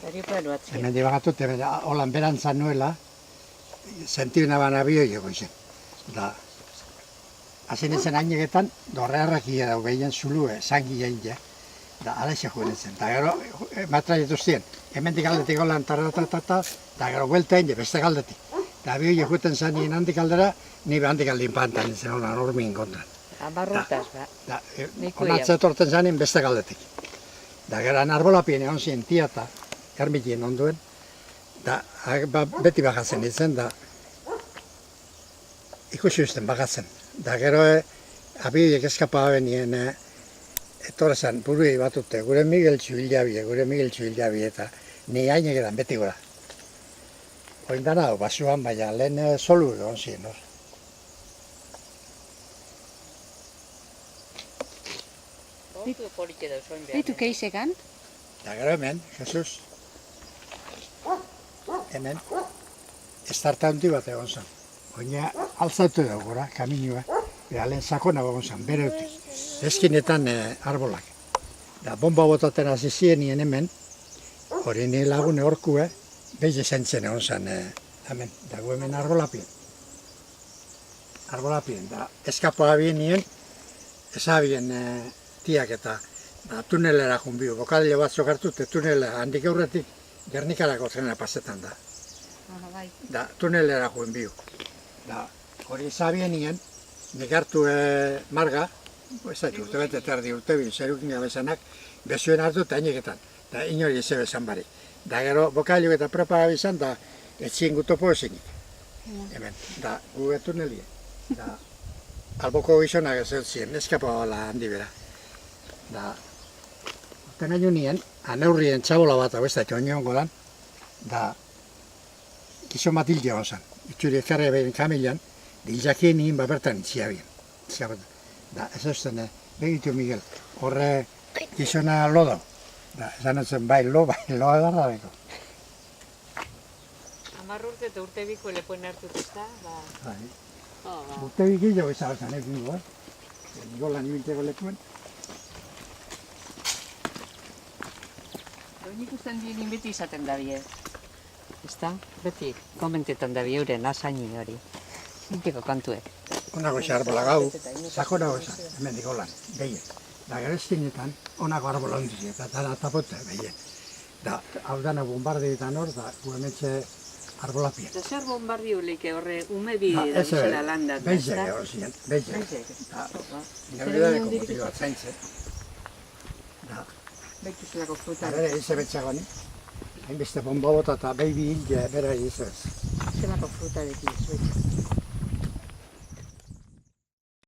Dari plano atzien. Hemen dibagatut, holan berantzan nuela, sentibena bana bioieko izen. Da, hazen ezen ainegetan, dorrearrak ia dau gehien zulue, zangi jain ja. Da, alaxe juen ezen. Da, gero, matraietu zien. Hemen galdetik holan taratatata, da, gero, buelta egin beste galdetik. Da, bioiek juten zanien handik aldera, ni handik aldin pantan ezen holan urmin kontra. Amarrutaz, ba. Da, onatze etorten zanien beste galdetik. Da, gero, arbolapien egon zien tiata, ermitien onduen, da, beti bagatzen izen, da, ikusi usten bagatzen. Da, gero, abioiek eskapa benien, etorrezan buruei batute, gure Miguel Txuhildabie, eta ni haineketan beti gora. Oin dana, basuan, baina lehen solu egon ziren, hor. Ditu keizekan? Da, gero hemen, Jesus, hemen, estarta handi bat egon zen. Oina altzatu dugu gora, kaminua, lehen sakona egon zen, bere utik. Eskinetan arbolak. Da, bomba botaten hasi zienien hemen, hori ni lagune horkue, beize zentzen egon zen hemen, dago hemen arbolapien. Arbolapien, da, eskapoa bienien, ezabien tiak eta tunelera junbiu, bokadile batzuk hartute tunelera, handik aurretik Gernikarako trena pasetan da. Da, tunelera junbiu. Da, hori ezabienien, nik hartu marga, ez da, urte bete terdi urte bil, zerukin gabezanak, bezuen hartu eta ineketan, da inori eze bezan barik. Da gero, bokailuk eta prepaga bizan, da etxien gutopo ezinik. Hemen, da, gu tunelie. Da, alboko gizonak ez zien, eskapa bala handi bera. Da, urte nahi nien, aneurrien txabola bat hau ez da, txoniongo lan, da, gizon bat hilde hon zan. Itxuri ekarri behin kamilan, diljakien nien babertan itxiabien. Da, ez eusten, begitu Miguel, horre gizona lo dau. Da, esan etzen bai lo edarra beko. 10 urte eta urte biko lepoen hartut ez da, ba... Bai. Urte bikillo bezabezan egin goa. Nigolan ibilteko lekuen. Nik usten dien beti izaten da bie. Ez da? Beti komentetan da bie euren asaini hori. Inteko kantuek. Onako xe arbola gau, sakonago esan, hemen Nigolan, behien. Da gero eskinetan, onako arbola ondizi, eta dara tapote, behien. Da, hau dana bombardietan hor, da, gu hementxe arbolapien. Eta zer bombardio leike horre ume bide da bizela landat, ez Beize da? gero ziren, beize. Da, nire dareko motilo bat zaintze. Da, Baituzulako fruta. bere ize betxago ni. Hainbeste bomba bota eta baby hil bere izez. Zelako fruta deki ez,